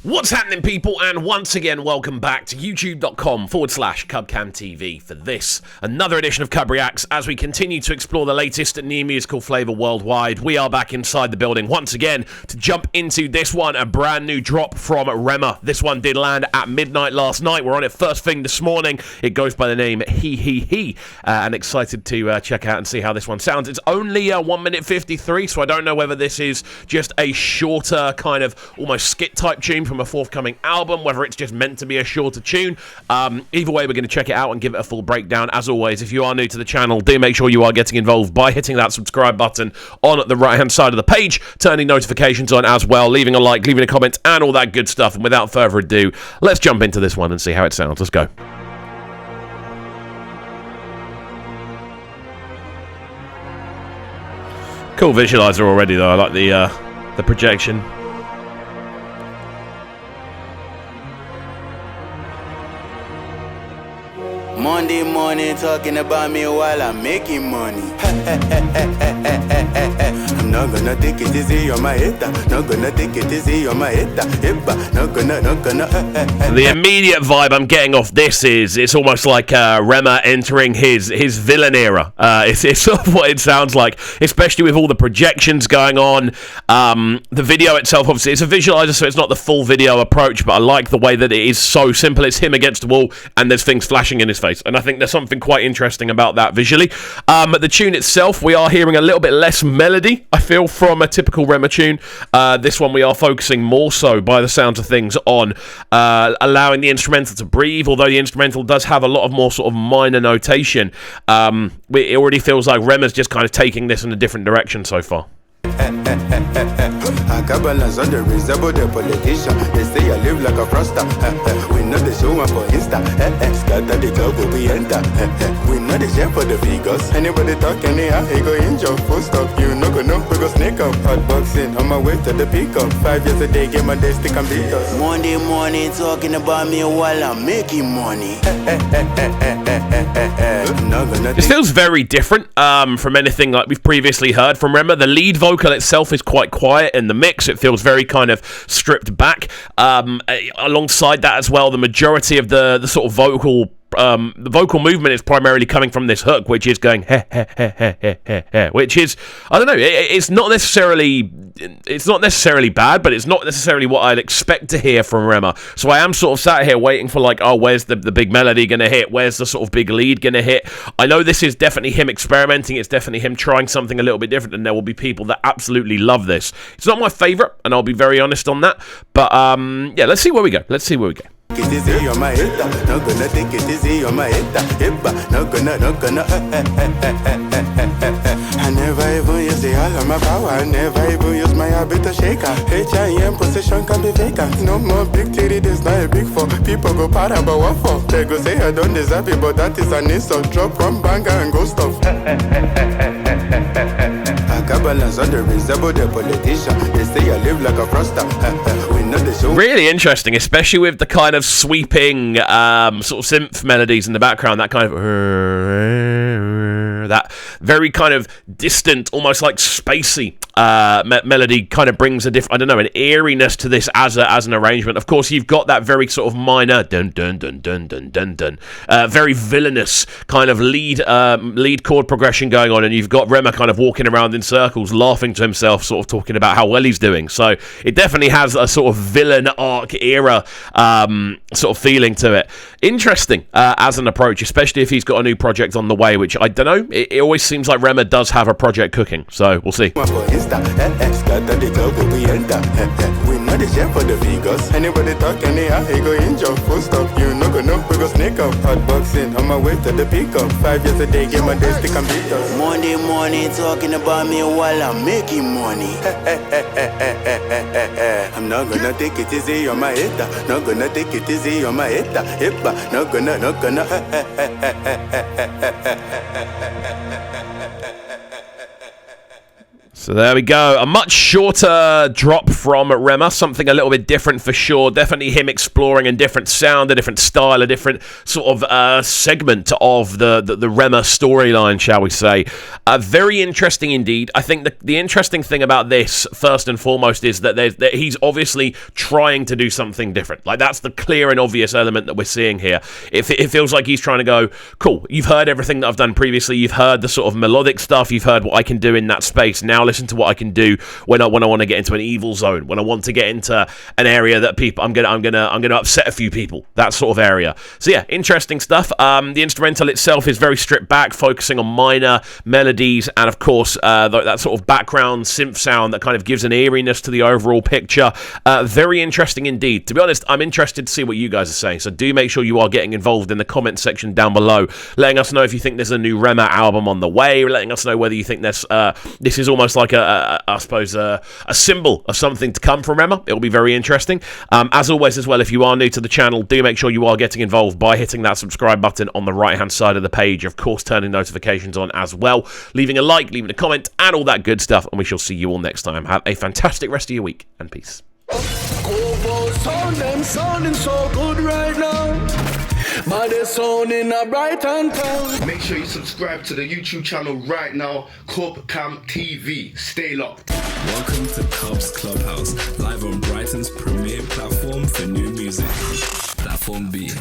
What's happening, people, and once again welcome back to youtube.com/CubCamTV for this, another edition of CUBREACTS, as we continue to explore the latest new musical flavour worldwide. We are back inside the building once again to jump into this one, a brand new drop from Rema. This one did land at midnight last night. We're on it first thing this morning. It goes by the name HEHEHE, and excited to check out and see how this one sounds. It's only 1 minute 53, so I don't know whether this is just a shorter kind of almost skit type tune from a forthcoming album, whether it's just meant to be a shorter tune. Either way, we're going to check it out and give it a full breakdown. As always, if you are new to the channel, do make sure you are getting involved by hitting that subscribe button on the right hand side of the page, turning notifications on as well, leaving a like, leaving a comment, and all that good stuff. And without further ado, let's jump into this one and see how it sounds. Let's go. Cool visualizer already though. I like the projection. Monday morning talking about me while I'm making money. I'm not gonna take it easy on my head. Not gonna take it easy on my head. Not gonna. The immediate vibe I'm getting off this is it's almost like Rema entering his villain era. It's sort of what it sounds like, especially with all the projections going on. The video itself, obviously, it's a visualizer, so it's not the full video approach, but I like the way that it is so simple. It's him against the wall, and there's things flashing in his face. And I think there's something quite interesting about that visually. The tune itself, we are hearing a little bit less melody, I feel, from a typical Rema tune. This one we are focusing more so, by the sounds of things, on allowing the instrumental to breathe, although the instrumental does have a lot of more sort of minor notation. It already feels like Rema's just kind of taking this in a different direction so far. I got balance on the reservoir, the politician. They say I live like a froster. We know the show one for Insta. Scatter the club where we enter. We know the share for the figures. Anybody talk anyhow, he go injure. Full stop, you no go know, we go snake up. Hot boxing on my way to the pickup. 5 years a day, get my day stick and beat us. Monday morning talking about me while I'm making money. This feels very different from anything like we've previously heard from Rema. The lead vocal itself is quite quiet in the mix. It feels very kind of stripped back. Alongside that as well, the majority of the sort of vocal movement is primarily coming from this hook, which is going he he he he he he, which is, I don't know, it's not necessarily bad, but it's not necessarily what I'd expect to hear from Rema. So I am sort of sat here waiting for, like, oh, where's the big melody gonna hit? Where's the sort of big lead gonna hit? I know this is definitely him experimenting. It's definitely him trying something a little bit different, and there will be people that absolutely love this. It's not my favorite, and I'll be very honest on that. But yeah, let's see where we go. It is easy on my head, not gonna take it easy on my head, not gonna. I never even use the all of my power, I never even use my habit to shaker. HIM position can be vacant, no more big titty, this not a big four. People go para, but what for? They go say I don't deserve it, but that is an insult. Drop from banger and go stuff. I got balance on the reservoir, the politician. They say I live like a froster. We know the show. Really interesting, especially with the kind of sweeping sort of synth melodies in the background. That kind of that very kind of distant, almost like spacey melody kind of brings a different, I don't know, an eeriness to this as an arrangement. Of course, you've got that very sort of minor dun dun dun dun dun dun dun, very villainous kind of lead chord progression going on, and you've got Rema kind of walking around in circles, laughing to himself, sort of talking about how well he's doing. So it definitely has a sort of villain arc era sort of feeling to it. Interesting as an approach, especially if he's got a new project on the way, which I don't know. It always seems like Rema does have a project cooking, so we'll see. We know the share for the figures. Anybody talk anyhow, he go injure. Full stop, you no go know, we go snake up. Hot boxing on my way to the pickup. 5 years a day, get my day stick and beat us. Monday morning talking about me while I'm making money. I'm not gonna take it easy on my head. Not gonna take it easy on my head. Not gonna. So there we go. A much shorter drop from Rema. Something a little bit different for sure. Definitely him exploring a different sound, a different style, a different sort of segment of the Rema storyline, shall we say. Very interesting indeed. I think the interesting thing about this, first and foremost, is that he's obviously trying to do something different. Like, that's the clear and obvious element that we're seeing here. It feels like he's trying to go, cool, you've heard everything that I've done previously. You've heard the sort of melodic stuff. You've heard what I can do in that space. Now listen to what I can do when I want to get into an evil zone, when I want to get into an area that I'm gonna upset a few people, that sort of area. So yeah, interesting stuff. The instrumental itself is very stripped back, focusing on minor melodies and of course that sort of background synth sound that kind of gives an eeriness to the overall picture. Very interesting indeed. To be honest, I'm interested to see what you guys are saying, so do make sure you are getting involved in the comment section down below, letting us know if you think there's a new Rema album on the way, letting us know whether you think this is almost like I suppose a symbol of something to come from Rema. It'll be very interesting. As always as well, if you are new to the channel, do make sure you are getting involved by hitting that subscribe button on the right hand side of the page, of course turning notifications on as well, leaving a like, leaving a comment and all that good stuff, and we shall see you all next time. Have a fantastic rest of your week and peace. Sounding so good right now. But they're sounding a bright and town. Make sure you subscribe to the YouTube channel right now, Cam TV. Stay locked. Welcome to Cubs Clubhouse, live on Brighton's premier platform for new music. Platform B.